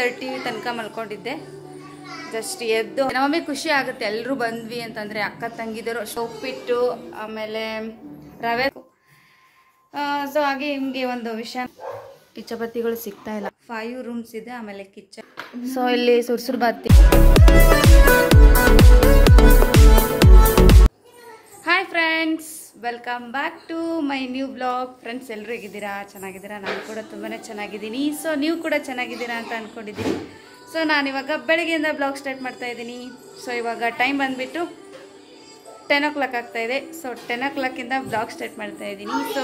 8:30 ತನಕ ಮಲ್ಕೊಂಡಿದ್ದೆ. ಜಸ್ಟ್ ಎದ್ದು ನಮ್ಮಮ್ಮಿ ಖುಷಿ ಆಗುತ್ತೆ ಎಲ್ಲರೂ ಬಂದ್ವಿ ಅಂತಂದರೆ. ಅಕ್ಕ ತಂಗಿದರು ಉಪ್ಪಿಟ್ಟು ಆಮೇಲೆ ರವೆ. ಸೊ ಹಾಗೆ ನಿಮಗೆ ಒಂದು ವಿಷಯ, ಕಿಚ್ಚಪತ್ತಿಗಳು ಸಿಗ್ತಾ ಇಲ್ಲ. 5 ರೂಮ್ಸ್ ಇದೆ, ಆಮೇಲೆ ಕಿಚನ್. ಸೊ ಇಲ್ಲಿ ಸುರ್ಸುರ್ ಬಾತಿ. Hi friends, welcome back to my new blog. Friends ಎಲ್ಲರೂ ಹೇಗಿದ್ದೀರಾ? ಚೆನ್ನಾಗಿದ್ದೀರಾ? ನಾನು ಕೂಡ ತುಂಬಾ ಚೆನ್ನಾಗಿದ್ದೀನಿ. ಸೊ ನೀವು ಕೂಡ ಚೆನ್ನಾಗಿದ್ದೀರಾ ಅಂತ ಅಂದ್ಕೊಂಡಿದ್ದೀನಿ. ಸೊ ನಾನಿವಾಗ ಬೆಳಗ್ಗೆಯಿಂದ ಬ್ಲಾಗ್ ಸ್ಟಾರ್ಟ್ ಮಾಡ್ತಾ ಇದ್ದೀನಿ. ಸೊ ಇವಾಗ ಟೈಮ್ ಬಂದುಬಿಟ್ಟು 10 o'clock ಆಗ್ತಾಯಿದೆ. ಸೊ 10 o'clock ಬ್ಲಾಗ್ ಸ್ಟಾರ್ಟ್ ಮಾಡ್ತಾ ಇದ್ದೀನಿ. ಸೊ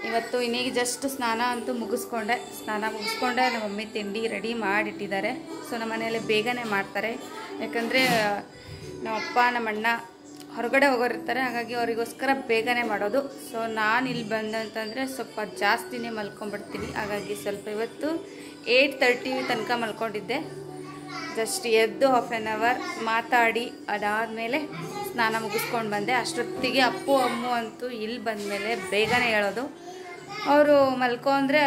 ಇವತ್ತು ಇನ್ನೀಗ ಜಸ್ಟ್ ಸ್ನಾನ ಅಂತೂ ಮುಗಿಸ್ಕೊಂಡೆ. ನಮ್ಮ ಮಮ್ಮಿ ತಿಂಡಿ ರೆಡಿ ಮಾಡಿಟ್ಟಿದ್ದಾರೆ. ಸೊ ನಮ್ಮ ಮನೆಯಲ್ಲಿ ಬೇಗನೆ ಮಾಡ್ತಾರೆ, ಯಾಕಂದರೆ ನಮ್ಮಪ್ಪ ನಮ್ಮಣ್ಣ ಹೊರಗಡೆ ಹೋಗೋರಿರ್ತಾರೆ, ಹಾಗಾಗಿ ಅವರಿಗೋಸ್ಕರ ಬೇಗನೆ ಮಾಡೋದು. ಸೊ ನಾನು ಇಲ್ಲಿ ಬಂದಂತಂದರೆ ಸ್ವಲ್ಪ ಜಾಸ್ತಿನೇ ಮಲ್ಕೊಂಡ್ಬಿಡ್ತೀನಿ. ಹಾಗಾಗಿ ಸ್ವಲ್ಪ ಇವತ್ತು 8:30 ತನಕ ಮಲ್ಕೊಂಡಿದ್ದೆ. ಜಸ್ಟ್ ಎದ್ದು ಹಾಫ್ ಆನ್ ಅವರ್ ಮಾತಾಡಿ ಅದಾದಮೇಲೆ ಸ್ನಾನ ಮುಗಿಸ್ಕೊಂಡು ಬಂದೆ. ಅಷ್ಟೊತ್ತಿಗೆ ಅಪ್ಪು ಅಮ್ಮು ಅಂತೂ ಇಲ್ಲಿ ಬಂದಮೇಲೆ ಬೇಗನೆ ಹೇಳೋದು. ಅವರು ಮಲ್ಕೊ ಅಂದರೆ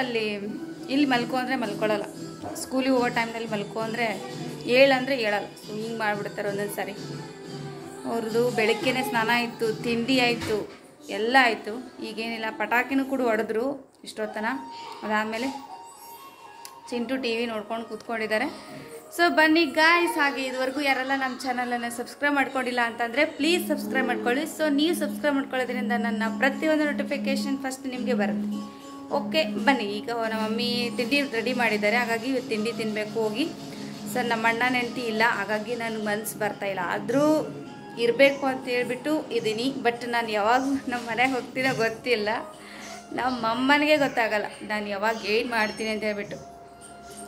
ಇಲ್ಲಿ ಮಲ್ಕೊ ಅಂದರೆ ಮಲ್ಕೊಳ್ಳಲ್ಲ. ಸ್ಕೂಲಿಗೆ ಹೋಗೋ ಟೈಮ್ನಲ್ಲಿ ಮಲ್ಕೊ ಅಂದರೆ ಹೇಳಂದರೆ ಹೇಳಲ್ಲ. ಸೊ ಹಿಂಗೆ ಮಾಡಿಬಿಡ್ತಾರೆ ಒಂದೊಂದು ಸಾರಿ. ಅವ್ರದ್ದು ಬೆಳಗ್ಗೆನೇ ಸ್ನಾನ ಆಯಿತು, ತಿಂಡಿ ಆಯಿತು, ಎಲ್ಲ ಆಯಿತು. ಈಗೇನಿಲ್ಲ, ಪಟಾಕಿನೂ ಕೂಡ ಹೊಡೆದ್ರು ಇಷ್ಟೊತ್ತನ. ಅದಾದಮೇಲೆ ಚಿಂಟು ಟಿ ವಿ ನೋಡ್ಕೊಂಡು ಕೂತ್ಕೊಂಡಿದ್ದಾರೆ. ಸೊ ಬನ್ನಿ ಗಾಯ್ಸ್, ಹಾಗೆ ಇದುವರೆಗೂ ಯಾರೆಲ್ಲ ನಮ್ಮ ಚಾನಲನ್ನು ಸಬ್ಸ್ಕ್ರೈಬ್ ಮಾಡ್ಕೊಂಡಿಲ್ಲ ಅಂತಂದರೆ ಪ್ಲೀಸ್ ಸಬ್ಸ್ಕ್ರೈಬ್ ಮಾಡ್ಕೊಳ್ಳಿ. ಸೊ ನೀವು ಸಬ್ಸ್ಕ್ರೈಬ್ ಮಾಡ್ಕೊಳ್ಳೋದ್ರಿಂದ ನನ್ನ ಪ್ರತಿಯೊಂದು ನೋಟಿಫಿಕೇಷನ್ ಫಸ್ಟ್ ನಿಮಗೆ ಬರುತ್ತೆ. ಓಕೆ ಬನ್ನಿ, ಈಗ ನಮ್ಮ ಮಮ್ಮಿ ತಿಂಡಿ ರೆಡಿ ಮಾಡಿದ್ದಾರೆ, ಹಾಗಾಗಿ ತಿಂಡಿ ತಿನ್ನಬೇಕು ಹೋಗಿ. ಸರ್ ನಮ್ಮ ಅಣ್ಣ ನೆಂಟಿ ಇಲ್ಲ, ಹಾಗಾಗಿ ನನಗೆ ಮನಸ್ಸು ಬರ್ತಾಯಿಲ್ಲ. ಆದರೂ ಇರಬೇಕು ಅಂತ ಹೇಳ್ಬಿಟ್ಟು ಇದ್ದೀನಿ. ಬಟ್ ನಾನು ಯಾವಾಗ ನಮ್ಮ ಮನೆಗೆ ಹೋಗ್ತೀನೋ ಗೊತ್ತಿಲ್ಲ. ನಮ್ಮ ಅಮ್ಮನಿಗೆ ಗೊತ್ತಾಗಲ್ಲ ನಾನು ಯಾವಾಗ ಏನು ಮಾಡ್ತೀನಿ ಅಂತ ಹೇಳ್ಬಿಟ್ಟು.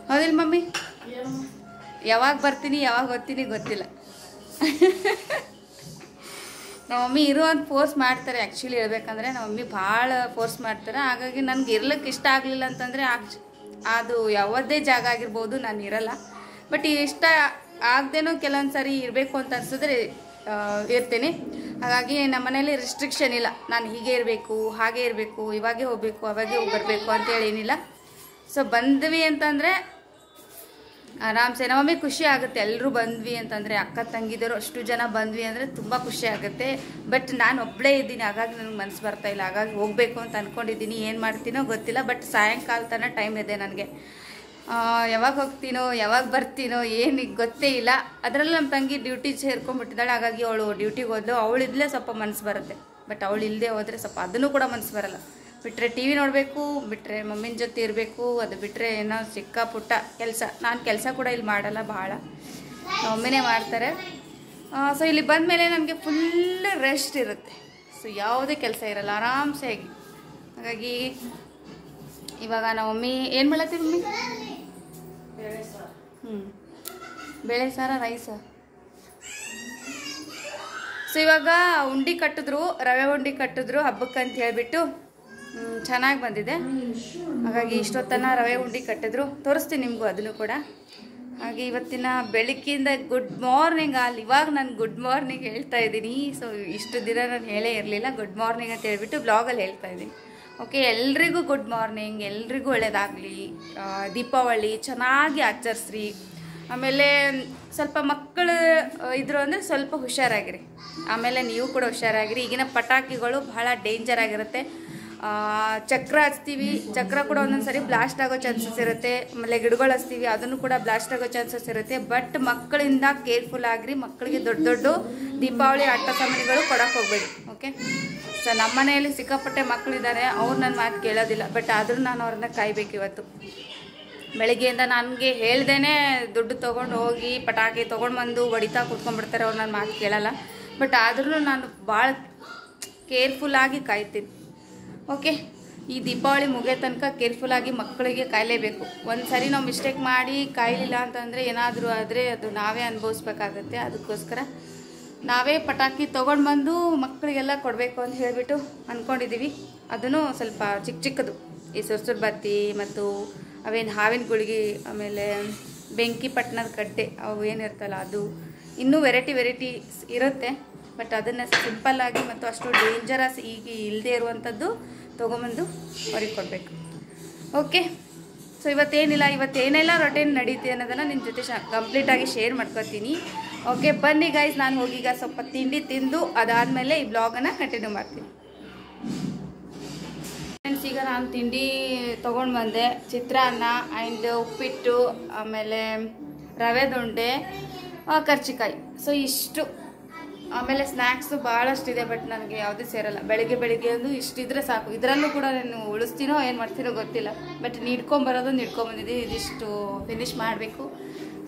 ಹೌದಿಲ್ಲ ಮಮ್ಮಿ? ಯಾವಾಗ ಬರ್ತೀನಿ ಯಾವಾಗ ಹೋಗ್ತೀನಿ ಗೊತ್ತಿಲ್ಲ. ನಮ್ಮ ಮಮ್ಮಿ ಇರುವಂತ ಫೋರ್ಸ್ ಮಾಡ್ತಾರೆ. ಆ್ಯಕ್ಚುಲಿ ಹೇಳ್ಬೇಕಂದ್ರೆ ನಮ್ಮ ಮಮ್ಮಿ ಭಾಳ ಫೋರ್ಸ್ ಮಾಡ್ತಾರೆ. ಹಾಗಾಗಿ ನನಗೆ ಇರ್ಲಿಕ್ಕೆ ಇಷ್ಟ ಆಗಲಿಲ್ಲ ಅಂತಂದರೆ ಅದು ಯಾವುದೇ ಜಾಗ ಆಗಿರ್ಬೋದು, ನಾನು ಇರಲ್ಲ. ಬಟ್ ಇಷ್ಟ ಆಗದೇನೋ ಕೆಲವೊಂದು ಸಾರಿ ಇರಬೇಕು ಅಂತ ಅನಿಸಿದ್ರೆ ಇರ್ತೀನಿ. ಹಾಗಾಗಿ ನಮ್ಮ ಮನೇಲಿ ರಿಸ್ಟ್ರಿಕ್ಷನ್ ಇಲ್ಲ, ನಾನು ಹೀಗೆ ಇರಬೇಕು ಹಾಗೆ ಇರಬೇಕು, ಇವಾಗೇ ಹೋಗಬೇಕು ಅವಾಗೇ ಹೋಗಿ ಬರಬೇಕು ಅಂತೇಳಿ ಏನಿಲ್ಲ. ಸೊ ಬಂದ್ವಿ ಅಂತಂದರೆ ಆರಾಮ್ಸೆ ನಮ್ಮಮ್ಮಿ ಖುಷಿ ಆಗುತ್ತೆ ಎಲ್ಲರೂ ಬಂದ್ವಿ ಅಂತಂದರೆ. ಅಕ್ಕ ತಂಗಿದರು ಅಷ್ಟು ಜನ ಬಂದ್ವಿ ಅಂದರೆ ತುಂಬ ಖುಷಿ ಆಗುತ್ತೆ. ಬಟ್ ನಾನು ಒಬ್ಬಳೇ ಇದ್ದೀನಿ, ಹಾಗಾಗಿ ನನಗೆ ಮನಸ್ಸು ಬರ್ತಾಯಿಲ್ಲ. ಹಾಗಾಗಿ ಹೋಗಬೇಕು ಅಂತ ಅಂದ್ಕೊಂಡಿದ್ದೀನಿ. ಏನು ಮಾಡ್ತೀನೋ ಗೊತ್ತಿಲ್ಲ. ಬಟ್ ಸಾಯಂಕಾಲ ತನಕ ಟೈಮ್ ಇದೆ ನನಗೆ. ಯಾವಾಗ ಹೋಗ್ತೀನೋ ಯಾವಾಗ ಬರ್ತೀನೋ ಏನು ಗೊತ್ತೇ ಇಲ್ಲ. ಅದರಲ್ಲಿ ನಮ್ಮ ತಂಗಿ ಡ್ಯೂಟಿ ಸೇರ್ಕೊಂಡ್ಬಿಟ್ಟಿದ್ದಾಳೆ, ಹಾಗಾಗಿ ಅವಳು ಡ್ಯೂಟಿಗೆ ಹೋದ್ಲು. ಅವಳಿದ್ಲೇ ಸ್ವಲ್ಪ ಮನಸ್ಸು ಬರುತ್ತೆ. ಬಟ್ ಅವಳು ಇಲ್ಲದೆ ಹೋದರೆ ಸ್ವಲ್ಪ ಅದನ್ನು ಕೂಡ ಮನಸ್ಸು ಬರಲ್ಲ. ಬಿಟ್ಟರೆ ಟಿ ವಿ ನೋಡಬೇಕು, ಬಿಟ್ಟರೆ ಮಮ್ಮಿನ ಜೊತೆ ಇರಬೇಕು, ಅದು ಬಿಟ್ಟರೆ ಏನೋ ಚಿಕ್ಕ ಪುಟ್ಟ ಕೆಲಸ. ನಾನು ಕೆಲಸ ಕೂಡ ಇಲ್ಲಿ ಮಾಡಲ್ಲ, ಭಾಳ ಮಮ್ಮಿನೇ ಮಾಡ್ತಾರೆ. ಸೊ ಇಲ್ಲಿ ಬಂದಮೇಲೆ ನನಗೆ ಫುಲ್ ರೆಸ್ಟ್ ಇರುತ್ತೆ. ಸೊ ಯಾವುದೇ ಕೆಲಸ ಇರಲ್ಲ, ಆರಾಮ್ಸೆ ಆಗಿ. ಹಾಗಾಗಿ ಇವಾಗ ನಮ್ಮ ಮಮ್ಮಿ ಏನು ಮಾಡತ್ತೀವಿ ಮಮ್ಮಿ? ಬೇಳೆ ಸಾರ ರೈಸ. ಸೊ ಇವಾಗ ಉಂಡೆ ಕಟ್ಟಿದ್ರು, ರವೆ ಉಂಡೆ ಕಟ್ಟಿದ್ರು ಹಬ್ಬಕ್ಕೆ ಅಂತ ಹೇಳ್ಬಿಟ್ಟು. ಚೆನ್ನಾಗಿ ಬಂದಿದೆ. ಹಾಗಾಗಿ ಇಷ್ಟೊತ್ತನ ರವೆ ಉಂಡೆ ಕಟ್ಟಿದ್ರು, ತೋರಿಸ್ತೀನಿ ನಿಮಗೂ ಅದನ್ನು ಕೂಡ. ಹಾಗೆ ಇವತ್ತಿನ ಬೆಳಗ್ಗಿಂದ ಗುಡ್ ಮಾರ್ನಿಂಗ್ ಇವಾಗ ನಾನು ಗುಡ್ ಮಾರ್ನಿಂಗ್ ಹೇಳ್ತಾ ಇದ್ದೀನಿ. ಸೊ ಇಷ್ಟು ದಿನ ನಾನು ಹೇಳೇ ಇರಲಿಲ್ಲ ಗುಡ್ ಮಾರ್ನಿಂಗ್ ಅಂತ ಹೇಳ್ಬಿಟ್ಟು ಬ್ಲಾಗಲ್ಲಿ ಹೇಳ್ತಾ ಇದ್ದೀನಿ. ಓಕೆ, ಎಲ್ರಿಗೂ ಗುಡ್ ಮಾರ್ನಿಂಗ್, ಎಲ್ರಿಗೂ ಒಳ್ಳೆಯದಾಗಲಿ. ದೀಪಾವಳಿ ಚೆನ್ನಾಗಿ ಆಚರಿಸ್ರಿ. ಆಮೇಲೆ ಸ್ವಲ್ಪ ಮಕ್ಕಳು ಇದ್ರು ಅಂದರೆ ಸ್ವಲ್ಪ ಹುಷಾರಾಗಿರಿ. ಆಮೇಲೆ ನೀವು ಕೂಡ ಹುಷಾರಾಗಿರಿ. ಈಗಿನ ಪಟಾಕಿಗಳು ಬಹಳ ಡೇಂಜರ್ ಆಗಿರುತ್ತೆ. ಚಕ್ರ ಹಚ್ತೀವಿ, ಚಕ್ರ ಕೂಡ ಒಂದೊಂದು ಸರಿ ಬ್ಲಾಸ್ಟ್ ಆಗೋ ಚಾನ್ಸಸ್ ಇರುತ್ತೆ. ಆಮೇಲೆ ಗಿಡಗಳು ಹಚ್ತೀವಿ, ಅದನ್ನು ಕೂಡ ಬ್ಲಾಸ್ಟ್ ಆಗೋ ಚಾನ್ಸಸ್ ಇರುತ್ತೆ. ಬಟ್ ಮಕ್ಕಳಿಂದ ಕೇರ್ಫುಲ್ ಆಗಿರಿ. ಮಕ್ಕಳಿಗೆ ದೊಡ್ಡ ದೊಡ್ಡ ದೀಪಾವಳಿ ಆಟ ಸಾಮಾನುಗಳು ಕೊಡೋಕೆ ಹೋಗ್ಬೇಡಿ. ಓಕೆ, ಸೊ ನಮ್ಮ ಮನೆಯಲ್ಲಿ ಸಿಕ್ಕಾಪಟ್ಟೆ ಮಕ್ಕಳಿದ್ದಾರೆ, ಅವ್ರು ನನ್ನ ಮಾತು ಕೇಳೋದಿಲ್ಲ. ಬಟ್ ಆದರೂ ನಾನು ಅವ್ರನ್ನ ಕಾಯ್ಬೇಕು. ಇವತ್ತು ಬೆಳಗ್ಗೆಯಿಂದ ನನಗೆ ಹೇಳ್ದೇ ದುಡ್ಡು ತೊಗೊಂಡು ಹೋಗಿ ಪಟಾಕಿ ತೊಗೊಂಡು ಬಂದು ಹೊಡಿತಾ ಕೂತ್ಕೊಂಡ್ಬಿಡ್ತಾರೆ. ಅವ್ರು ನನ್ನ ಮಾತು ಕೇಳಲ್ಲ. ಬಟ್ ಆದ್ರೂ ನಾನು ಭಾಳ ಕೇರ್ಫುಲ್ಲಾಗಿ ಕಾಯ್ತೀನಿ. ಓಕೆ, ಈ ದೀಪಾವಳಿ ಮುಗಿಯೋ ತನಕ ಕೇರ್ಫುಲ್ಲಾಗಿ ಮಕ್ಕಳಿಗೆ ಕಾಯಲೇಬೇಕು. ಒಂದು ಸರಿ ನಾವು ಮಿಸ್ಟೇಕ್ ಮಾಡಿ ಕಾಯಲಿಲ್ಲ ಅಂತಂದರೆ ಏನಾದರೂ ಆದರೆ ಅದು ನಾವೇ ಅನುಭವಿಸ್ಬೇಕಾಗತ್ತೆ. ಅದಕ್ಕೋಸ್ಕರ ನಾವೇ ಪಟಾಕಿ ತೊಗೊಂಡು ಬಂದು ಮಕ್ಕಳಿಗೆಲ್ಲ ಕೊಡಬೇಕು ಅಂತ ಹೇಳಿಬಿಟ್ಟು ಅಂದ್ಕೊಂಡಿದ್ದೀವಿ. ಅದನ್ನು ಸ್ವಲ್ಪ ಚಿಕ್ಕ ಚಿಕ್ಕದು, ಈ ಸುರ್ಸುರ್ ಬತ್ತಿ ಮತ್ತು ಅವೇನು ಹಾವಿನ ಗುಳಿಗೆ, ಆಮೇಲೆ ಬೆಂಕಿ ಪಟ್ಟಣದ ಕಡ್ಡೆ, ಅವು ಏನಿರ್ತಲ್ಲ ಅದು, ಇನ್ನೂ ವೆರೈಟೀಸ್ ಇರುತ್ತೆ. ಬಟ್ ಅದನ್ನು ಸಿಂಪಲ್ಲಾಗಿ ಮತ್ತು ಅಷ್ಟು ಡೇಂಜರಸ್ ಈಗ ಇಲ್ಲದೆ ಇರುವಂಥದ್ದು ತೊಗೊಂಬಂದು ಅವ್ರಿಗೆ ಕೊಡಬೇಕು. ಓಕೆ, ಸೊ ಇವತ್ತೇನೆಲ್ಲ ರೊಟೀನ್ ನಡೀತಿ ಅನ್ನೋದನ್ನು ನಿಮ್ಮ ಜೊತೆ ಕಂಪ್ಲೀಟಾಗಿ ಶೇರ್ ಮಾಡ್ಕೊತೀನಿ. ಓಕೆ ಬನ್ನಿ ಗೈಸ್, ನಾನು ಹೋಗೀಗ ಸ್ವಲ್ಪ ತಿಂಡಿ ತಿಂದು ಅದಾದಮೇಲೆ ಈ ಬ್ಲಾಗನ್ನು ಕಂಟಿನ್ಯೂ ಮಾಡ್ತೀನಿ. ಫ್ರೆಂಡ್ಸ್, ಈಗ ನಾನು ತಿಂಡಿ ತೊಗೊಂಡು ಬಂದೆ. ಚಿತ್ರಾನ್ನ ಆ್ಯಂಡ್ ಉಪ್ಪಿಟ್ಟು, ಆಮೇಲೆ ರವೆ ಉಂಡೆ, ಕರ್ಚಿಕಾಯಿ. ಸೊ ಇಷ್ಟು. ಆಮೇಲೆ ಸ್ನ್ಯಾಕ್ಸು ಭಾಳಷ್ಟಿದೆ, ಬಟ್ ನನಗೆ ಯಾವುದೂ ಸೇರಲ್ಲ. ಬೆಳಿಗ್ಗೆ ಒಂದು ಇಷ್ಟಿದ್ರೆ ಸಾಕು. ಇದರಲ್ಲೂ ಕೂಡ ನಾನು ಉಳಿಸ್ತೀನೋ ಏನು ಮಾಡ್ತೀನೋ ಗೊತ್ತಿಲ್ಲ, ಬಟ್ ನೀಡ್ಕೊಂಬಂದಿದ್ದೀನಿ. ಇದಿಷ್ಟು ಫಿನಿಶ್ ಮಾಡಬೇಕು.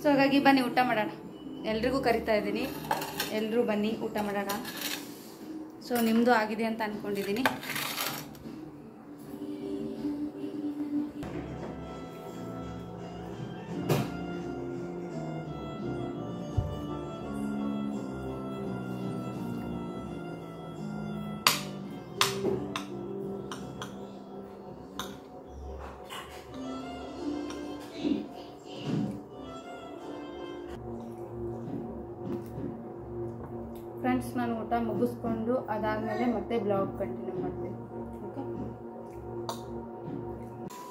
ಸೊ ಹಾಗಾಗಿ ಬನ್ನಿ ಊಟ ಮಾಡೋಣ. ಎಲ್ರಿಗೂ ಕರಿತಾ ಇದ್ದೀನಿ, ಎಲ್ಲರೂ ಬನ್ನಿ ಊಟ ಮಾಡೋಣ. ಸೊ ನಿಮ್ಮದು ಆಗಿದೆ ಅಂತ ಅಂದ್ಕೊಂಡಿದ್ದೀನಿ. ಫ್ರೆಂಡ್ಸ್, ನಾನು ಊಟ ಮುಗಿಸ್ಕೊಂಡು ಅದಾದಮೇಲೆ ಮತ್ತೆ ಬ್ಲಾಗ್ ಕಂಟಿನ್ಯೂ ಮಾಡ್ತೀನಿ. ಓಕೆ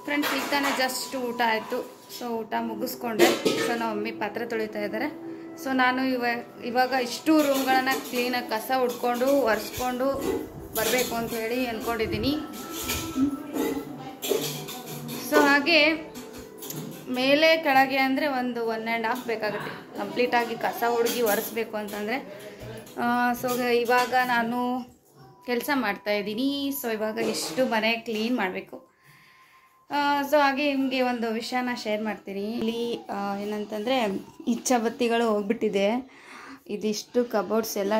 ಫ್ರೆಂಡ್ಸ್, ಈಗ ತಾನೇ ಜಸ್ಟ್ ಊಟ ಆಯಿತು. ಸೊ ಊಟ ಮುಗಿಸ್ಕೊಂಡೆ. ಸೊ ನಮ್ಮ ಮಮ್ಮಿ ಪಾತ್ರೆ ತೊಳಿತಾ ಇದ್ದಾರೆ. ಸೊ ನಾನು ಇವಾಗ ಇಷ್ಟು ರೂಮ್ಗಳನ್ನು ಕ್ಲೀನಾಗಿ ಕಸ ಉಡ್ಕೊಂಡು ಒರೆಸ್ಕೊಂಡು ಬರಬೇಕು ಅಂತ ಹೇಳಿ ಅಂದ್ಕೊಂಡಿದ್ದೀನಿ. ಸೊ ಹಾಗೆ ಮೇಲೆ ಕೆಳಗೆ ಅಂದರೆ ಒಂದು 1.5 ಬೇಕಾಗುತ್ತೆ ಕಂಪ್ಲೀಟಾಗಿ ಕಸ ಹುಡುಗಿ ಒರೆಸ್ಬೇಕು ಅಂತಂದರೆ. ಸೊ ಇವಾಗ ನಾನು ಕೆಲಸ ಮಾಡ್ತಾಯಿದ್ದೀನಿ. ಸೊ ಇವಾಗ ಇಷ್ಟು ಮನೆ ಕ್ಲೀನ್ ಮಾಡಬೇಕು. ಸೊ ಹಾಗೆ ನಿಮಗೆ ಒಂದು ವಿಷಯನ ಶೇರ್ ಮಾಡ್ತೀನಿ. ಇಲ್ಲಿ ಏನಂತಂದರೆ ಇಚ್ಛಾಬತ್ತಿಗಳು ಹೋಗ್ಬಿಟ್ಟಿದೆ. ಇದಿಷ್ಟು ಕಬೋರ್ಡ್ಸ್ ಎಲ್ಲ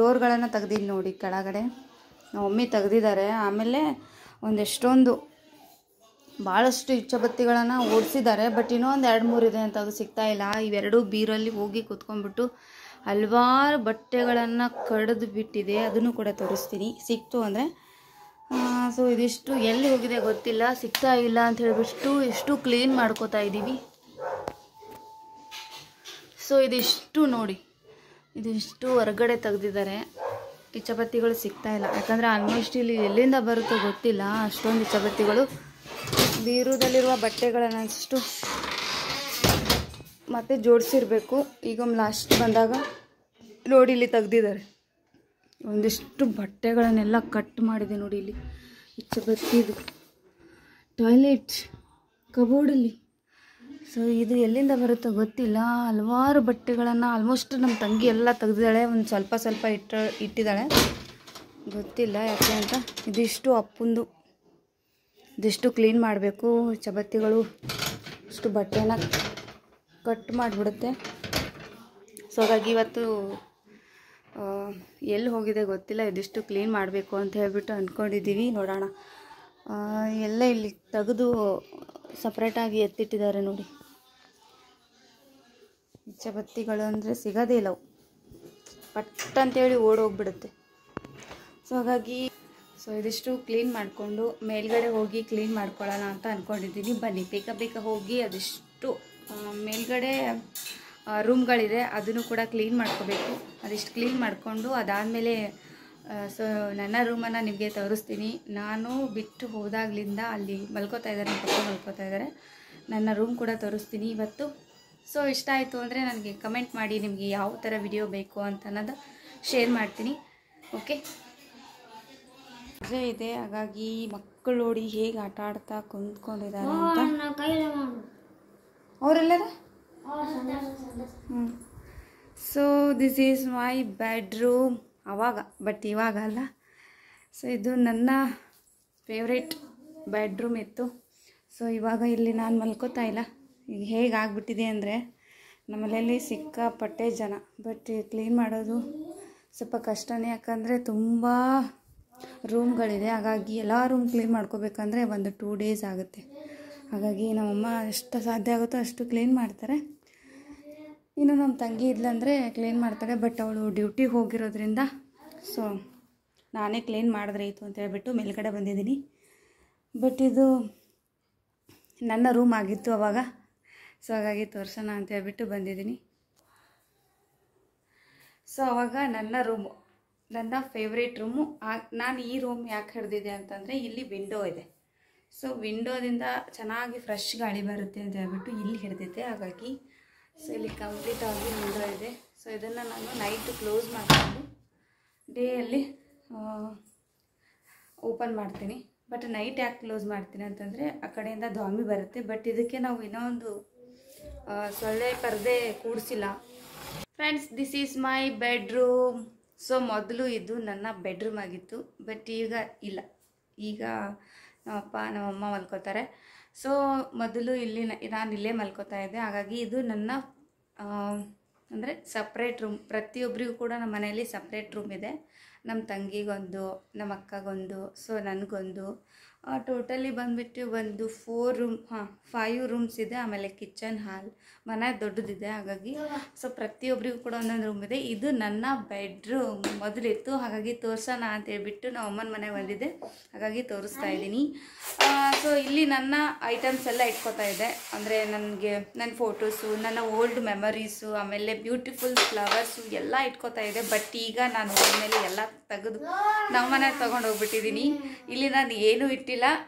ಡೋರ್ಗಳನ್ನು ತೆಗ್ದಿದ್ದು ನೋಡಿ. ಕೆಳಗಡೆ ನಮ್ಮ ಮಮ್ಮಿ ತೆಗ್ದಿದ್ದಾರೆ. ಆಮೇಲೆ ಭಾಳಷ್ಟು ಇಚ್ಛಾಬತ್ತಿಗಳನ್ನು ಓಡಿಸಿದ್ದಾರೆ. ಬಟ್ ಇನ್ನೊಂದು 2-3 ಇದೆ ಅಂತ ಅದು ಸಿಗ್ತಾಯಿಲ್ಲ. ಇವೆರಡೂ ಬೀರಲ್ಲಿ ಹೋಗಿ ಕೂತ್ಕೊಂಡ್ಬಿಟ್ಟು ಹಲವಾರು ಬಟ್ಟೆಗಳನ್ನು ಕಡಿದು ಬಿಟ್ಟಿದೆ. ಅದನ್ನು ಕೂಡ ತೋರಿಸ್ತೀನಿ ಸಿಕ್ತು ಅಂದರೆ. ಸೊ ಇದಿಷ್ಟು ಎಲ್ಲಿ ಹೋಗಿದೆ ಗೊತ್ತಿಲ್ಲ, ಸಿಗ್ತಾ ಇಲ್ಲ ಅಂತ ಹೇಳಿಬಿಟ್ಟು ಎಷ್ಟು ಕ್ಲೀನ್ ಮಾಡ್ಕೋತಾ ಇದ್ದೀವಿ. ಸೊ ಇದಿಷ್ಟು ನೋಡಿ, ಇದಿಷ್ಟು ಹೊರಗಡೆ ತೆಗ್ದಿದ್ದಾರೆ. ಇಚ್ಛಾಬತ್ತಿಗಳು ಸಿಗ್ತಾ ಇಲ್ಲ. ಯಾಕಂದರೆ ಆಲ್ಮೋಸ್ಟ್ ಇಲ್ಲಿ ಎಲ್ಲಿಂದ ಬರುತ್ತೋ ಗೊತ್ತಿಲ್ಲ, ಅಷ್ಟೊಂದು ಇಚ್ಛಾಬತ್ತಿಗಳು. ಬೀರುದಲ್ಲಿರುವ ಬಟ್ಟೆಗಳನ್ನಷ್ಟು ಮತ್ತೆ ಜೋಡಿಸಿರ್ಬೇಕು. ಈಗ ಲಾಸ್ಟ್ ಬಂದಾಗ ನೋಡಿ ಇಲ್ಲಿ ತೆಗ್ದಿದ್ದಾರೆ. ಒಂದಿಷ್ಟು ಬಟ್ಟೆಗಳನ್ನೆಲ್ಲ ಕಟ್ ಮಾಡಿದೆ ನೋಡಿ. ಇಲ್ಲಿ ಇಚ್ಛಾಬತ್ತಿದು ಟಾಯ್ಲೆಟ್ ಕಬೋರ್ಡಲ್ಲಿ. ಸೊ ಇದು ಎಲ್ಲಿಂದ ಬರುತ್ತೋ ಗೊತ್ತಿಲ್ಲ. ಹಲವಾರು ಬಟ್ಟೆಗಳನ್ನು ಆಲ್ಮೋಸ್ಟ್ ನಮ್ಮ ತಂಗಿ ಎಲ್ಲ ತೆಗ್ದಿದ್ದಾಳೆ. ಒಂದು ಸ್ವಲ್ಪ ಇಟ್ಟಿದ್ದಾಳೆ, ಗೊತ್ತಿಲ್ಲ ಯಾಕೆ ಅಂತ. ಇದಿಷ್ಟು ಅಪ್ಪಂದು. ಇದಿಷ್ಟು ಕ್ಲೀನ್ ಮಾಡಬೇಕು. ಇಚ್ಛಾಬತ್ತಿಗಳು ಇಷ್ಟು ಬಟ್ಟೆನ ಕಟ್ ಮಾಡಿಬಿಡುತ್ತೆ. ಸೊ ಹಾಗಾಗಿ ಇವತ್ತು ಎಲ್ಲಿ ಹೋಗಿದೆ ಗೊತ್ತಿಲ್ಲ. ಇದಿಷ್ಟು ಕ್ಲೀನ್ ಮಾಡಬೇಕು ಅಂತ ಹೇಳ್ಬಿಟ್ಟು ಅಂದ್ಕೊಂಡಿದ್ದೀವಿ. ನೋಡೋಣ. ಎಲ್ಲ ಇಲ್ಲಿ ತೆಗೆದು ಸಪ್ರೇಟಾಗಿ ಎತ್ತಿಟ್ಟಿದ್ದಾರೆ ನೋಡಿ. ಇಚ್ಛಾಬತ್ತಿಗಳು ಅಂದರೆ ಸಿಗೋದೇ ಇಲ್ಲ, ಪಟ್ ಅಂತೇಳಿ ಓಡೋಗ್ಬಿಡುತ್ತೆ. ಸೊ ಹಾಗಾಗಿ ಇದಿಷ್ಟು ಕ್ಲೀನ್ ಮಾಡಿಕೊಂಡು ಮೇಲ್ಗಡೆ ಹೋಗಿ ಕ್ಲೀನ್ ಮಾಡ್ಕೊಳ್ಳೋಣ ಅಂತ ಅಂದ್ಕೊಂಡಿದ್ದೀನಿ. ಬನ್ನಿ ಬೇಗ ಹೋಗಿ ಅದಿಷ್ಟು ಮೇಲ್ಗಡೆ ರೂಮ್ಗಳಿದೆ, ಅದನ್ನು ಕೂಡ ಕ್ಲೀನ್ ಮಾಡ್ಕೋಬೇಕು. ಅದಿಷ್ಟು ಕ್ಲೀನ್ ಮಾಡಿಕೊಂಡು ಅದಾದಮೇಲೆ ಸೊ ನನ್ನ ರೂಮನ್ನು ನಿಮಗೆ ತೋರಿಸ್ತೀನಿ. ನಾನು ಬಿಟ್ಟು ಹೋದಾಗಲಿಂದ ಅಲ್ಲಿ ಮಲ್ಕೋತಾ ಇದ್ದಾರೆ, ನಮ್ಮ ಪಪ್ಪ ಮಲ್ಕೋತಾ ಇದ್ದಾರೆ. ನನ್ನ ರೂಮ್ ಕೂಡ ತೋರಿಸ್ತೀನಿ ಇವತ್ತು. ಸೊ ಇಷ್ಟ ಆಯಿತು ಅಂದರೆ ನನಗೆ ಕಮೆಂಟ್ ಮಾಡಿ, ನಿಮಗೆ ಯಾವ ಥರ ವಿಡಿಯೋ ಬೇಕು ಅಂತ ಅನ್ನೋದು ಶೇರ್ ಮಾಡ್ತೀನಿ. ಓಕೆ, ರಜೆ ಇದೆ, ಹಾಗಾಗಿ ಮಕ್ಕಳು ನೋಡಿ ಹೇಗೆ ಆಟ ಆಡ್ತಾ ಕುಂತ್ಕೊಂಡಿದ್ದಾರೆ ಅಂತ. ಅವರೆಲ್ಲರ so this is my bedroom. But ಇವಾಗ ಅಲ್ಲ. ಸೊ ಇದು ನನ್ನ ಫೇವ್ರೇಟ್ ಬೆಡ್ರೂಮ್ ಇತ್ತು. ಸೊ ಇವಾಗ ಇಲ್ಲಿ ನಾನು ಮಲ್ಕೋತಾ ಇಲ್ಲ. ಈಗ ಹೇಗೆ ಆಗಿಬಿಟ್ಟಿದೆ ಅಂದರೆ ನಮ್ಮನೇಲಿ ಸಿಕ್ಕಾಪಟ್ಟೆ ಜನ. ಬಟ್ ಕ್ಲೀನ್ ಮಾಡೋದು ಸ್ವಲ್ಪ ಕಷ್ಟನೇ, ಯಾಕಂದರೆ ತುಂಬ ರೂಮ್ಗಳಿದೆ. ಹಾಗಾಗಿ ಎಲ್ಲ ರೂಮ್ ಕ್ಲೀನ್ ಮಾಡ್ಕೋಬೇಕಂದ್ರೆ ಒಂದು 2 days ಆಗುತ್ತೆ. ಹಾಗಾಗಿ ನಮ್ಮಮ್ಮ ಎಷ್ಟು ಸಾಧ್ಯ ಆಗುತ್ತೋ ಅಷ್ಟು ಕ್ಲೀನ್ ಮಾಡ್ತಾರೆ. ಇನ್ನು ನಮ್ಮ ತಂಗಿ ಇದ್ಲಂದರೆ ಕ್ಲೀನ್ ಮಾಡ್ತಾಳೆ. ಬಟ್ ಅವಳು ಡ್ಯೂಟಿಗೆ ಹೋಗಿರೋದ್ರಿಂದ ಸೊ ನಾನೇ ಕ್ಲೀನ್ ಮಾಡಿದ್ರೆ ಇತ್ತು ಅಂತ ಹೇಳ್ಬಿಟ್ಟು ಮೇಲ್ಗಡೆ ಬಂದಿದ್ದೀನಿ. ಬಟ್ ಇದು ನನ್ನ ರೂಮ್ ಆಗಿತ್ತು ಅವಾಗ. ಸೊ ಹಾಗಾಗಿ ತೋರಿಸೋಣ ಅಂತ ಹೇಳ್ಬಿಟ್ಟು ಬಂದಿದ್ದೀನಿ. ಸೊ ಅವಾಗ ನನ್ನ ಫೇವ್ರೇಟ್ ರೂಮು. ನಾನು ಈ ರೂಮ್ ಯಾಕೆ ಹಿಡ್ದಿದೆ ಅಂತಂದರೆ ಇಲ್ಲಿ ವಿಂಡೋ ಇದೆ. ಸೊ ವಿಂಡೋದಿಂದ ಚೆನ್ನಾಗಿ ಫ್ರೆಶ್ ಗಾಳಿ ಬರುತ್ತೆ ಅಂತ ಹೇಳ್ಬಿಟ್ಟು ಇಲ್ಲಿ ಹಿಡಿದಿದ್ದೆ. ಹಾಗಾಗಿ ಸೊ ಇಲ್ಲಿ ಕಂಪ್ಲೀಟಾಗಿ ವಿಂಡೋ ಇದೆ. ಸೊ ಇದನ್ನು ನಾನು ನೈಟ್ ಕ್ಲೋಸ್ ಮಾಡಿಕೊಂಡು ಡೇಯಲ್ಲಿ ಓಪನ್ ಮಾಡ್ತೀನಿ. ಬಟ್ ನೈಟ್ ಯಾಕೆ ಕ್ಲೋಸ್ ಮಾಡ್ತೀನಿ ಅಂತಂದರೆ ಆ ಕಡೆಯಿಂದ ದ್ವಾಮಿ ಬರುತ್ತೆ. ಬಟ್ ಇದಕ್ಕೆ ನಾವು ಇನ್ನೊಂದು ಸೊಳ್ಳೆ ಪರದೆ ಕೂಡಿಸಿಲ್ಲ. Friends, this is my bedroom. So ಮೊದಲು ಇದು ನನ್ನ ಬೆಡ್ರೂಮ್ ಆಗಿತ್ತು, ಬಟ್ ಈಗ ಇಲ್ಲ. ಈಗ ನಮ್ಮಪ್ಪ ನಮ್ಮಮ್ಮ ಮಲ್ಕೋತಾರೆ. ಸೊ ಮೊದಲು ಇಲ್ಲಿ ನಾನು ಇಲ್ಲೇ ಮಲ್ಕೋತಾ ಇದ್ದೆ. ಹಾಗಾಗಿ ಇದು ನನ್ನ ಅಂದರೆ ಸಪ್ರೇಟ್ ರೂಮ್. ಪ್ರತಿಯೊಬ್ಬರಿಗೂ ಕೂಡ ನಮ್ಮ ಮನೆಯಲ್ಲಿ ಸಪ್ರೇಟ್ ರೂಮ್ ಇದೆ. ನಮ್ಮ ತಂಗಿಗೊಂದು, ನಮ್ಮ ಅಕ್ಕಗೊಂದು, ಸೊ ನನಗೊಂದು, ಟೋಟಲಿ ಬಂದುಬಿಟ್ಟು ಒಂದು 5 ರೂಮ್ಸ್ ಇದೆ. ಆಮೇಲೆ ಕಿಚನ್, ಹಾಲ್, ಮನೆ ದೊಡ್ಡದಿದೆ. ಹಾಗಾಗಿ ಸೊ ಪ್ರತಿಯೊಬ್ಬರಿಗೂ ಕೂಡ ಒಂದೊಂದು ರೂಮ್ ಇದೆ. ಇದು ನನ್ನ ಬೆಡ್ರೂಮ್ ಮೊದಲಿತ್ತು. ಹಾಗಾಗಿ ತೋರಿಸೋಣ ಅಂತ ಹೇಳ್ಬಿಟ್ಟು ನಾವು ಅಮ್ಮನ ಮನೆಗೆ ಬಂದಿದ್ದೆ. ಹಾಗಾಗಿ ತೋರಿಸ್ತಾ ಇದ್ದೀನಿ. ಸೊ ಇಲ್ಲಿ ನನ್ನ ಐಟಮ್ಸ್ ಎಲ್ಲ ಇಟ್ಕೋತಾ ಇದೆ. ಅಂದರೆ ನನಗೆ ನನ್ನ ಫೋಟೋಸು, ನನ್ನ ಓಲ್ಡ್ ಮೆಮರೀಸು, ಆಮೇಲೆ ಬ್ಯೂಟಿಫುಲ್ ಫ್ಲವರ್ಸು ಎಲ್ಲ ಇಟ್ಕೋತಾ ಇದೆ. ಬಟ್ ಈಗ ನಾನು ಹೋದ್ಮೇಲೆ ಎಲ್ಲ ತೆಗೆದು ನಮ್ಮ ಮನೆಗೆ ತೊಗೊಂಡು ಹೋಗ್ಬಿಟ್ಟಿದ್ದೀನಿ. ಇಲ್ಲಿ ನಾನು ಏನೂ ಇಟ್ಟಿಲ್ಲ.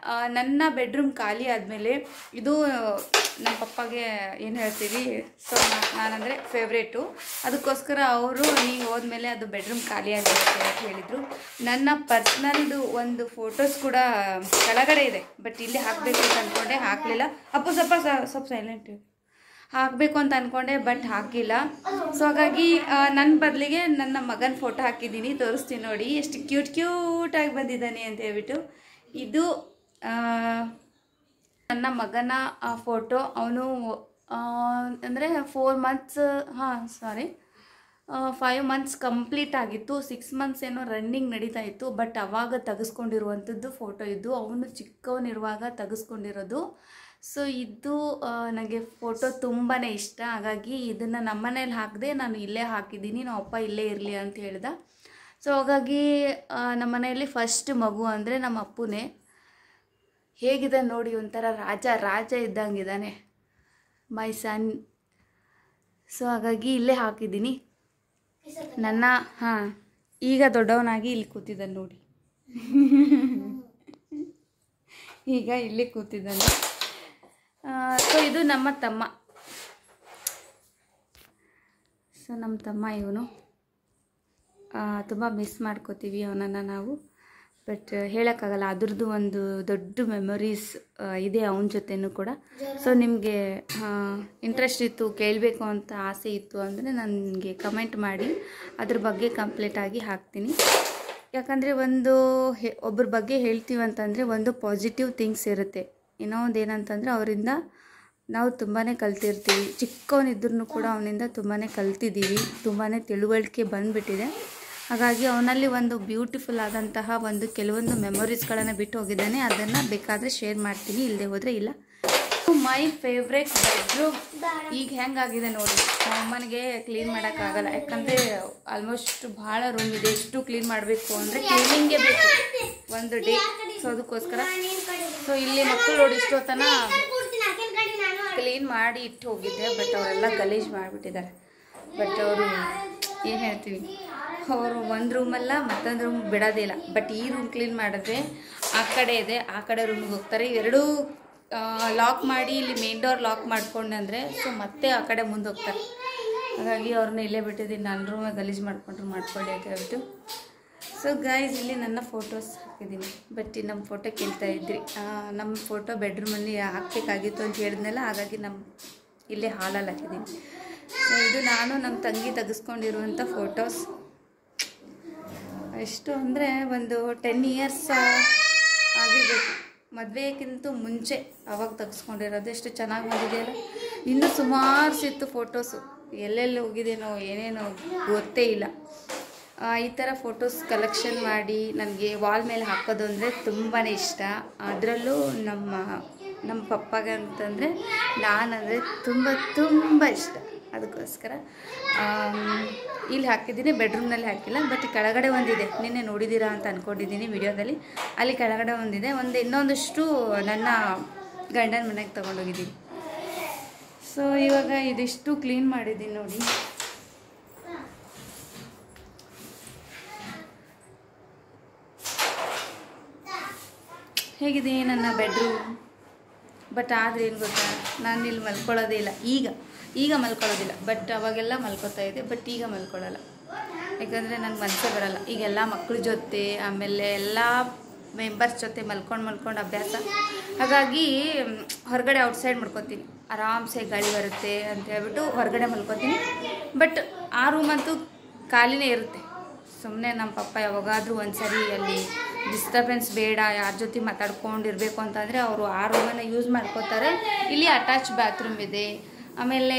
ನನ್ನ ಬೆಡ್ರೂಮ್ ಖಾಲಿ ಆದಮೇಲೆ ಇದು ನಮ್ಮ ಪಪ್ಪಗೆ ಏನು ಹೇಳ್ತೀವಿ, ಸೊ ನಾನಂದರೆ ಫೇವ್ರೇಟು. ಅದಕ್ಕೋಸ್ಕರ ಅವರು ನೀವು ಹೋದ್ಮೇಲೆ ಅದು ಬೆಡ್ರೂಮ್ ಖಾಲಿ ಆಗಿರುತ್ತೆ ಅಂತ ಹೇಳಿದರು. ನನ್ನ ಪರ್ಸ್ನಲ್ದು ಒಂದು ಫೋಟೋಸ್ ಕೂಡ ಕೆಳಗಡೆ ಇದೆ. ಬಟ್ ಇಲ್ಲಿ ಹಾಕಬೇಕು ಅಂತ ಅಂದ್ಕೊಂಡೆ, ಹಾಕಲಿಲ್ಲ. ಅಪ್ಪು ಸ್ವಲ್ಪ ಸೈಲೆಂಟ್ ಹಾಕಬೇಕು ಅಂತ ಅಂದ್ಕೊಂಡೆ, ಬಟ್ ಹಾಕಿಲ್ಲ. ಸೊ ಹಾಗಾಗಿ ನನ್ನ ಬದಲಿಗೆ ನನ್ನ ಮಗನ ಫೋಟೋ ಹಾಕಿದ್ದೀನಿ. ತೋರಿಸ್ತೀನಿ ನೋಡಿ ಎಷ್ಟು ಕ್ಯೂಟಾಗಿ ಬಂದಿದ್ದಾನೆ ಅಂತ ಹೇಳ್ಬಿಟ್ಟು. ಇದು ನನ್ನ ಮಗನ ಫೋಟೋ. ಅವನು ಅಂದರೆ 5 ಮಂತ್ಸ್ ಕಂಪ್ಲೀಟ್ ಆಗಿತ್ತು. 6 ಮಂತ್ಸ್ ಏನೋ ರನ್ನಿಂಗ್ ನಡೀತಾ ಇತ್ತು. ಬಟ್ ಆವಾಗ ತೆಗೆಸ್ಕೊಂಡಿರುವಂಥದ್ದು ಫೋಟೋ ಇದು. ಅವನು ಚಿಕ್ಕವನಿರುವಾಗ ತೆಗೆಸ್ಕೊಂಡಿರೋದು. ಸೊ ಇದು ನನಗೆ ಫೋಟೋ ತುಂಬಾ ಇಷ್ಟ. ಹಾಗಾಗಿ ಇದನ್ನು ನಮ್ಮ ಮನೇಲಿ ಹಾಕಿದೆ, ನಾನು ಇಲ್ಲೇ ಹಾಕಿದ್ದೀನಿ. ನಮ್ಮ ಅಪ್ಪ ಇಲ್ಲೇ ಇರಲಿ ಅಂತ ಹೇಳ್ದ. ಸೊ ಹಾಗಾಗಿ ನಮ್ಮ ಮನೆಯಲ್ಲಿ ಫಸ್ಟ್ ಮಗು ಅಂದರೆ ನಮ್ಮ ಅಪ್ಪನೇ. ಹೇಗಿದೆ ನೋಡಿ, ಒಂಥರ ರಾಜ ಇದ್ದಂಗಿದ್ದಾನೆ ಮೈ ಸನ್. ಸೊ ಹಾಗಾಗಿ ಇಲ್ಲೇ ಹಾಕಿದ್ದೀನಿ. ನನ್ನ ಈಗ ದೊಡ್ಡವನಾಗಿ ಇಲ್ಲಿ ಕೂತಿದ್ದಾನೆ ನೋಡಿ. ಈಗ ಇಲ್ಲಿ ಕೂತಿದ್ದಾನೆ. ಸೊ ಇದು ನಮ್ಮ ತಮ್ಮ. ಸೊ ನಮ್ಮ ತಮ್ಮ ಇವನು. ತುಂಬ ಮಿಸ್ ಮಾಡ್ಕೋತೀವಿ ಅವನನ್ನು ನಾವು. ಬಟ್ ಹೇಳೋಕ್ಕಾಗಲ್ಲ, ಅದ್ರದ್ದು ಒಂದು ದೊಡ್ಡ ಮೆಮೊರೀಸ್ ಇದೆ ಅವನ ಜೊತೆನೂ ಕೂಡ. ಸೊ ನಿಮಗೆ ಇಂಟ್ರೆಸ್ಟ್ ಇತ್ತು, ಕೇಳಬೇಕು ಅಂತ ಆಸೆ ಇತ್ತು ಅಂದರೆ ನನಗೆ ಕಮೆಂಟ್ ಮಾಡಿ, ಅದ್ರ ಬಗ್ಗೆ ಕಂಪ್ಲೀಟಾಗಿ ಹಾಕ್ತೀನಿ. ಯಾಕಂದರೆ ಒಬ್ಬರ ಬಗ್ಗೆ ಹೇಳ್ತೀವಿ ಅಂತಂದರೆ ಒಂದು ಪಾಸಿಟಿವ್ ಥಿಂಗ್ಸ್ ಇರುತ್ತೆ. ಇನ್ನೊಂದು ಏನಂತಂದರೆ ಅವರಿಂದ ನಾವು ತುಂಬಾ ಕಲ್ತಿರ್ತೀವಿ. ಚಿಕ್ಕವನಿದ್ರೂ ಕೂಡ ಅವನಿಂದ ತುಂಬಾ ಕಲ್ತಿದ್ದೀವಿ, ತುಂಬಾ ತಿಳುವಳಿಕೆ ಬಂದುಬಿಟ್ಟಿದೆ. ಹಾಗಾಗಿ ಅವನಲ್ಲಿ ಒಂದು ಬ್ಯೂಟಿಫುಲ್ ಆದಂತಹ ಕೆಲವೊಂದು ಮೆಮೊರೀಸ್ಗಳನ್ನು ಬಿಟ್ಟು ಹೋಗಿದ್ದಾನೆ. ಅದನ್ನು ಬೇಕಾದರೆ ಶೇರ್ ಮಾಡ್ತೀನಿ, ಇಲ್ಲದೆ ಹೋದರೆ ಇಲ್ಲ. ಮೈ ಫೇವ್ರೆಟ್ ಬೆಡ್ರೂಮ್ ಈಗ ಹೆಂಗಾಗಿದೆ ನೋಡಿ. ಅಮ್ಮನಿಗೆ ಕ್ಲೀನ್ ಮಾಡೋಕ್ಕಾಗಲ್ಲ, ಯಾಕಂದರೆ ಆಲ್ಮೋಸ್ಟ್ ಭಾಳ ರೂಮ್ ಇದೆ. ಎಷ್ಟು ಕ್ಲೀನ್ ಮಾಡಬೇಕು ಅಂದರೆ ಕ್ಲೀನಿಂಗೇ ಬೇಕು ಒಂದು ಡೇ. ಸೊ ಅದಕ್ಕೋಸ್ಕರ ಸೊ ಇಲ್ಲಿ ಮಕ್ಕಳು ನೋಡಿ ಇಷ್ಟೊತ್ತನ ಕ್ಲೀನ್ ಮಾಡಿ ಇಟ್ಟು ಹೋಗಿದ್ದೆ. ಬಟ್ ಅವರೆಲ್ಲ ಗಲೀಜು ಮಾಡಿಬಿಟ್ಟಿದ್ದಾರೆ. ಬಟ್ ಅವರು ಏನು ಹೇಳ್ತೀವಿ, ಅವರು ಒಂದು ರೂಮಲ್ಲ ಮತ್ತೊಂದು ರೂಮ್ ಬಿಡೋದಿಲ್ಲ. ಬಟ್ ಈ ರೂಮ್ ಕ್ಲೀನ್ ಮಾಡಿದ್ರೆ ಆ ಕಡೆ ಇದೆ, ಆ ಕಡೆ ರೂಮಿಗೆ ಹೋಗ್ತಾರೆ. ಎರಡೂ ಲಾಕ್ ಮಾಡಿ ಇಲ್ಲಿ ಮೇನ್ ಡೋರ್ ಲಾಕ್ ಮಾಡ್ಕೊಂಡಂದರೆ ಸೊ ಮತ್ತೆ ಆ ಕಡೆ ಮುಂದೆ ಹೋಗ್ತಾರೆ. ಹಾಗಾಗಿ ಅವ್ರನ್ನ ಇಲ್ಲೇ ಬಿಟ್ಟಿದ್ದೀನಿ. ನನ್ನ ರೂಮೇ ಗಲೀಜು ಮಾಡ್ಕೊಳ್ಳಿ ಅಂತ ಹೇಳ್ಬಿಟ್ಟು. ಸೊ ಗೈಸ್, ಇಲ್ಲಿ ನನ್ನ ಫೋಟೋಸ್ ಹಾಕಿದ್ದೀನಿ. ಬಟ್ ನಮ್ಮ ಫೋಟೋ ಕೇಳ್ತಾ ಇದ್ರಿ, ನಮ್ಮ ಫೋಟೋ ಬೆಡ್ರೂಮಲ್ಲಿ ಹಾಕಬೇಕಾಗಿತ್ತು ಅಂತ ಹೇಳಿದ್ನಲ್ಲ. ಹಾಗಾಗಿ ಇಲ್ಲೇ ಹಾಲಲ್ಲಿ ಹಾಕಿದ್ದೀನಿ. ಸೊ ಇದು ನಾನು ನಮ್ಮ ತಂಗಿ ತೆಗೆಸ್ಕೊಂಡಿರುವಂಥ ಫೋಟೋಸ್. ಎಷ್ಟು ಅಂದರೆ ಒಂದು 10 ಇಯರ್ಸ್ ಆಗಿರಬೇಕು, ಮದುವೆಗಿಂತ ಮುಂಚೆ ಅವಾಗ ತೆಗೆಸ್ಕೊಂಡಿರೋದು. ಎಷ್ಟು ಚೆನ್ನಾಗಿ ಬಂದಿದೆಯಲ್ಲ. ಇನ್ನೂ ಸುಮಾರು ಸಿಕ್ತು ಫೋಟೋಸು. ಎಲ್ಲೆಲ್ಲಿ ಹೋಗಿದ್ದೇನೋ ಏನೇನೋ ಗೊತ್ತೇ ಇಲ್ಲ. ಈ ಥರ ಫೋಟೋಸ್ ಕಲೆಕ್ಷನ್ ಮಾಡಿ ನನಗೆ ವಾಲ್ ಮೇಲೆ ಹಾಕೋದು ಅಂದರೆ ತುಂಬಾ ಇಷ್ಟ. ಅದರಲ್ಲೂ ನಮ್ಮ ಪಪ್ಪಗೆ ಅಂತಂದರೆ ನಾನಂದರೆ ತುಂಬ ಇಷ್ಟ. ಅದಕ್ಕೋಸ್ಕರ ಇಲ್ಲಿ ಹಾಕಿದ್ದೀನಿ, ಬೆಡ್ರೂಮ್ನಲ್ಲಿ ಹಾಕಿಲ್ಲ. ಬಟ್ ಕೆಳಗಡೆ ಒಂದಿದೆ, ನಿನ್ನೆ ನೋಡಿದ್ದೀರಾ ಅಂತ ಅಂದ್ಕೊಂಡಿದ್ದೀನಿ ವಿಡಿಯೋದಲ್ಲಿ. ಅಲ್ಲಿ ಕೆಳಗಡೆ ಒಂದಿದೆ. ಇನ್ನೊಂದಷ್ಟು ನನ್ನ ಗಂಡನ ಮನೆಗೆ ತೊಗೊಂಡೋಗಿದ್ದೀನಿ. ಸೊ ಇವಾಗ ಇದಿಷ್ಟು ಕ್ಲೀನ್ ಮಾಡಿದ್ದೀನಿ ನೋಡಿ. ಹೇಗಿದೆ ನನ್ನ ಬೆಡ್ರೂಮ್. ಬಟ್ ಆದರೆ ಏನು ಗೊತ್ತಾ, ನಾನು ಇಲ್ಲಿ ಮಲ್ಕೊಳ್ಳೋದೇ ಇಲ್ಲ. ಈಗ ಮಲ್ಕೊಳ್ಳೋದಿಲ್ಲ, ಬಟ್ ಅವಾಗೆಲ್ಲ ಮಲ್ಕೊತಾ ಇದೆ. ಬಟ್ ಈಗ ಮಲ್ಕೊಳ್ಳಲ್ಲ, ಯಾಕಂದರೆ ನನಗೆ ಮನಸ್ಸೇ ಬರೋಲ್ಲ. ಈಗೆಲ್ಲ ಮಕ್ಕಳ ಜೊತೆ ಆಮೇಲೆ ಎಲ್ಲ ಮೆಂಬರ್ಸ್ ಜೊತೆ ಮಲ್ಕೊಂಡು ಅಭ್ಯಾಸ. ಹಾಗಾಗಿ ಹೊರಗಡೆ ಔಟ್ಸೈಡ್ ಮಾಡ್ಕೊತೀನಿ, ಆರಾಮ್ಸೆ ಗಾಳಿ ಬರುತ್ತೆ ಅಂತ ಹೇಳ್ಬಿಟ್ಟು ಹೊರಗಡೆ ಮಲ್ಕೊತೀನಿ. ಬಟ್ ಆ ರೂಮಂತೂ ಖಾಲಿನೇ ಇರುತ್ತೆ. ಸುಮ್ಮನೆ ನಮ್ಮ ಪಪ್ಪ ಯಾವಾಗಾದರೂ ಒಂದ್ಸರಿ ಅಲ್ಲಿ ಡಿಸ್ಟರ್ಬೆನ್ಸ್ ಬೇಡ, ಯಾರ ಜೊತೆ ಮಾತಾಡ್ಕೊಂಡಿರ್ಬೇಕು ಅಂತಂದರೆ ಅವರು ಆ ರೂಮನ್ನು ಯೂಸ್ ಮಾಡ್ಕೋತಾರೆ. ಇಲ್ಲಿ ಅಟ್ಯಾಚ್ ಬಾತ್ರೂಮ್ ಇದೆ, ಆಮೇಲೆ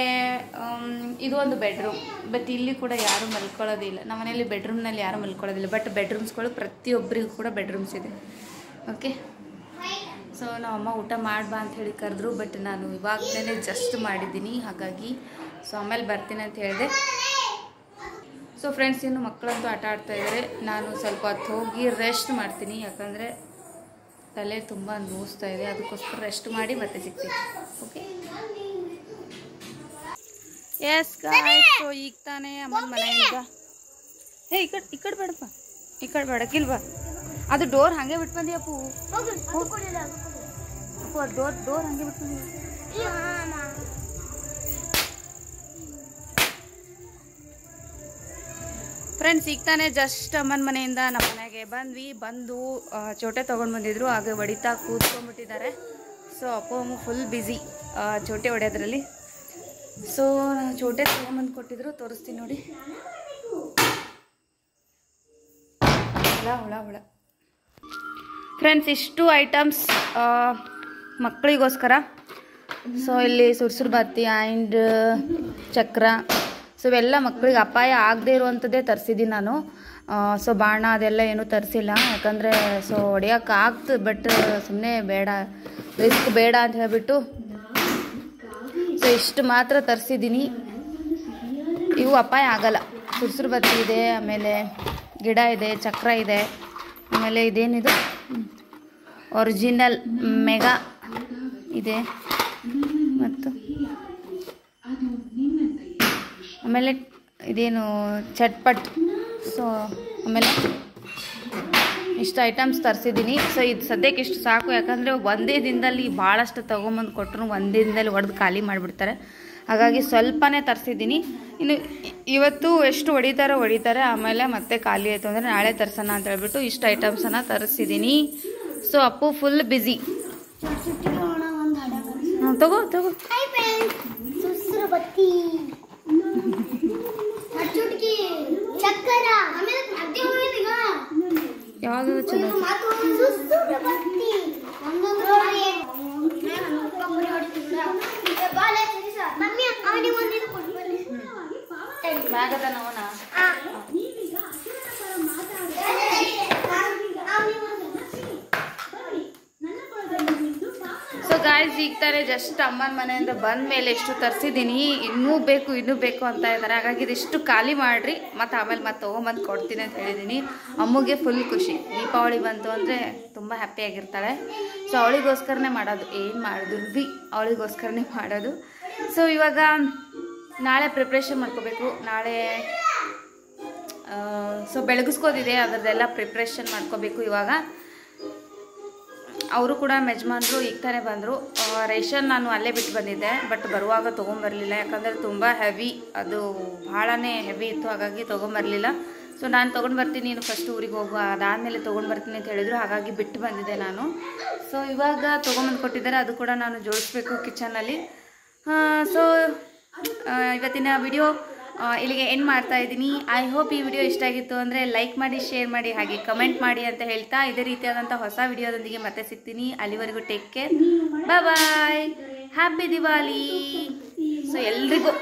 ಇದು ಒಂದು ಬೆಡ್ರೂಮ್. ಬಟ್ ಇಲ್ಲಿ ಕೂಡ ಯಾರೂ ಮಲ್ಕೊಳ್ಳೋದಿಲ್ಲ. ನಮ್ಮ ಮನೇಲಿ ಬೆಡ್ರೂಮ್ನಲ್ಲಿ ಯಾರೂ ಮಲ್ಕೊಳ್ಳೋದಿಲ್ಲ. ಬಟ್ ಬೆಡ್ರೂಮ್ಸ್ಗಳು ಪ್ರತಿಯೊಬ್ಬರಿಗೂ ಕೂಡ ಬೆಡ್ರೂಮ್ಸ್ ಇದೆ. ಓಕೆ, ಸೊ ನಮ್ಮ ಅಮ್ಮ ಊಟ ಮಾಡ್ಬಾ ಅಂತ ಹೇಳಿ ಕರೆದ್ರು. ಬಟ್ ನಾನು ಇವಾಗಲೇ ಜಸ್ಟ್ ಮಾಡಿದ್ದೀನಿ, ಹಾಗಾಗಿ ಸೊ ಆಮೇಲೆ ಬರ್ತೀನಿ ಅಂತ ಹೇಳಿದೆ. ಸೊ ಫ್ರೆಂಡ್ಸ್, ಇನ್ನು ಮಕ್ಕಳಂತೂ ಆಟ ಆಡ್ತಾಯಿದ್ದಾರೆ. ನಾನು ಸ್ವಲ್ಪ ಹೊತ್ತು ಹೋಗಿ ರೆಸ್ಟ್ ಮಾಡ್ತೀನಿ, ಯಾಕಂದರೆ ತಲೆ ತುಂಬ ನೋಸ್ತಾ ಇದೆ. ಅದಕ್ಕೋಸ್ಕರ ರೆಸ್ಟ್ ಮಾಡಿ ಮತ್ತೆ ಸಿಗ್ತೀನಿ. ಓಕೆ, ಎಸ್ ಗಾಯ್ಸ್, ಸೊ ಈಗ ತಾನೇ ಅಮ್ಮನ ಮನೆಯಿಂದ ಈ ಕಡೆ ಬೇಡಪ್ಪ, ಈ ಕಡೆ ಬೇಡಕ್ಕಿಲ್ವಾ? ಅದು ಡೋರ್ ಹಾಗೆ ಬಿಟ್ಟು ಬಂದಿ ಅಪ್ಪು. ಅಪ್ಪು ಡೋರ್ ಹಾಗೆ ಬಿಟ್ಟು ಬಂದಿ. ಫ್ರೆಂಡ್ಸ್, ಈಗ ತಾನೇ ಜಸ್ಟ್ ಅಮ್ಮನ ಮನೆಯಿಂದ ನಮ್ಮ ಮನೆಗೆ ಬಂದು ಚೋಟೆ ತೊಗೊಂಡು ಬಂದಿದ್ರು. ಹಾಗೆ ಹೊಡಿತಾ ಕೂತ್ಕೊಂಡ್ಬಿಟ್ಟಿದ್ದಾರೆ. ಸೊ ಅಪ್ಪು ಅಮ್ಮ full busy Chote ಹೊಡೆಯೋದ್ರಲ್ಲಿ. So Chote ತೊಗೊಂಬಂದು ಕೊಟ್ಟಿದ್ರು, ತೋರಿಸ್ತೀನಿ ನೋಡಿ. ಹುಳ ಫ್ರೆಂಡ್ಸ್, ಇಷ್ಟು ಐಟಮ್ಸ್ ಮಕ್ಕಳಿಗೋಸ್ಕರ. ಸೊ ಇಲ್ಲಿ ಸುರ್ಸುರು ಬತ್ತಿ ಆ್ಯಂಡ್ ಚಕ್ರ. ಸೊ ಇವೆಲ್ಲ ಮಕ್ಕಳಿಗೆ ಅಪಾಯ ಆಗದೆ ಇರುವಂಥದ್ದೇ ತರಿಸಿದ್ದೀನಿ ನಾನು. ಸೊ ಬಾಣ ಅದೆಲ್ಲ ಏನೂ ತರಿಸಿಲ್ಲ, ಯಾಕಂದರೆ ಸೊ ಹೊಡೆಯೋಕೆ ಆಗ್ತದೆ. ಬಟ್ ಸುಮ್ಮನೆ ಬೇಡ, ರಿಸ್ಕ್ ಬೇಡ ಅಂತ ಹೇಳ್ಬಿಟ್ಟು ಸೊ ಇಷ್ಟು ಮಾತ್ರ ತರಿಸಿದ್ದೀನಿ. ಇವು ಅಪಾಯ ಆಗಲ್ಲ. ಸುರ್ಸುರು ಬತ್ತಿ ಇದೆ, ಆಮೇಲೆ ಗಿಡ ಇದೆ, ಚಕ್ರ ಇದೆ, ಆಮೇಲೆ ಇದೇನಿದು ಒರಿಜಿನಲ್ ಮೆಗಾ ಇದೆ, ಮತ್ತು ಆಮೇಲೆ ಇದೇನು ಚಟ್ಪಟ್. ಸೊ ಆಮೇಲೆ ಇಷ್ಟು ಐಟಮ್ಸ್ ತರಿಸಿದ್ದೀನಿ. ಸೊ ಇದು ಸದ್ಯಕ್ಕೆ ಇಷ್ಟು ಸಾಕು, ಯಾಕಂದರೆ ಒಂದೇ ದಿನದಲ್ಲಿ ಭಾಳಷ್ಟು ತೊಗೊಂಬಂದು ಕೊಟ್ಟರು ಒಂದೇ ದಿನದಲ್ಲಿ ಹೊಡೆದು ಖಾಲಿ ಮಾಡಿಬಿಡ್ತಾರೆ. ಹಾಗಾಗಿ ಸ್ವಲ್ಪನೇ ತರಿಸಿದ್ದೀನಿ. ಇನ್ನು ಇವತ್ತು ಎಷ್ಟು ಹೊಡಿತಾರೆ, ಆಮೇಲೆ ಮತ್ತೆ ಖಾಲಿ ಆಯಿತು ಅಂದರೆ ನಾಳೆ ತರಿಸೋಣ ಅಂತ ಹೇಳ್ಬಿಟ್ಟು ಇಷ್ಟು ಐಟಮ್ಸನ್ನು ತರಿಸಿದ್ದೀನಿ. So Appu full busy. ತಗೋ ಯಾವುದು ಚಲೋ. ಸೊ ಗಾಯ್ಸ್, ಈಗ ತಾನೇ ಜಸ್ಟ್ ಅಮ್ಮನ ಮನೆಯಿಂದ ಬಂದ ಮೇಲೆ ಎಷ್ಟು ತರಿಸಿದ್ದೀನಿ. ಇನ್ನೂ ಬೇಕು ಅಂತ ಇದ್ದಾರೆ. ಹಾಗಾಗಿ ಇದಿಷ್ಟು ಖಾಲಿ ಮಾಡಿರಿ, ಮತ್ತು ಆಮೇಲೆ ಮತ್ತೆ ತೊಗೊಂಬಂದು ಕೊಡ್ತೀನಿ ಅಂತ ಹೇಳಿದ್ದೀನಿ. ಅಮ್ಮಗೆ ಫುಲ್ ಖುಷಿ. ದೀಪಾವಳಿ ಬಂತು ಅಂದರೆ ತುಂಬ ಹ್ಯಾಪಿಯಾಗಿರ್ತಾಳೆ. ಸೊ ಅವಳಿಗೋಸ್ಕರನೇ ಮಾಡೋದು, ಏನು ಮಾಡಿದ್ರು ಭೀ ಅವಳಿಗೋಸ್ಕರನೇ ಮಾಡೋದು. ಸೊ ಇವಾಗ ನಾಳೆ ಪ್ರಿಪ್ರೇಷನ್ ಮಾಡ್ಕೋಬೇಕು. ನಾಳೆ ಸೊ ಬೆಳಗಿಸ್ಕೋದಿದೆ, ಅದರದ್ದೆಲ್ಲ ಪ್ರಿಪ್ರೇಷನ್ ಮಾಡ್ಕೋಬೇಕು. ಇವಾಗ ಅವರು ಕೂಡ ಯಜಮಾನ್ರು ಈಗ ತಾನೇ ಬಂದರು. ರೇಷನ್ ನಾನು ಅಲ್ಲೇ ಬಿಟ್ಟು ಬಂದಿದ್ದೆ, ಬಟ್ ಬರುವಾಗ ತೊಗೊಂಬರಲಿಲ್ಲ, ಯಾಕಂದರೆ ತುಂಬ ಹೆವಿ, ಅದು ಭಾಳನೇ ಹೆವಿ ಇತ್ತು. ಹಾಗಾಗಿ ತೊಗೊಂಬರಲಿಲ್ಲ. ಸೊ ನಾನು ತೊಗೊಂಡು ಬರ್ತೀನಿ, ನೀನು ಫಸ್ಟ್ ಊರಿಗೆ ಹೋಗು, ಅದಾದಮೇಲೆ ತೊಗೊಂಡು ಬರ್ತೀನಿ ಅಂತ ಹೇಳಿದರು. ಹಾಗಾಗಿ ಬಿಟ್ಟು ಬಂದಿದ್ದೆ ನಾನು. ಸೊ ಇವಾಗ ತೊಗೊಂಬಂದು ಕೊಟ್ಟಿದ್ದಾರೆ, ಅದು ಕೂಡ ನಾನು ಜೋಡಿಸ್ಬೇಕು ಕಿಚನಲ್ಲಿ. ಸೊ ಇವತ್ತಿನ ವಿಡಿಯೋ ಇಲ್ಲಿಗೆ ಎಂಡ್ ಮಾಡ್ತಾ ಇದ್ದೀನಿ. ಐ ಹೋಪ್ ಈ ವಿಡಿಯೋ ಇಷ್ಟ ಆಗಿತ್ತು ಅಂದರೆ ಲೈಕ್ ಮಾಡಿ, ಶೇರ್ ಮಾಡಿ, ಹಾಗೆ ಕಮೆಂಟ್ ಮಾಡಿ ಅಂತ ಹೇಳ್ತಾ ಇದೇ ರೀತಿಯಾದಂಥ ಹೊಸ ವಿಡಿಯೋದೊಂದಿಗೆ ಮತ್ತೆ ಸಿಗ್ತೀನಿ. ಅಲ್ಲಿವರೆಗೂ ಟೇಕ್ ಕೇರ್, ಬಾಯ್, ಹ್ಯಾಪಿ ದಿವಾಲಿ. ಸೊ ಎಲ್ರಿಗೂ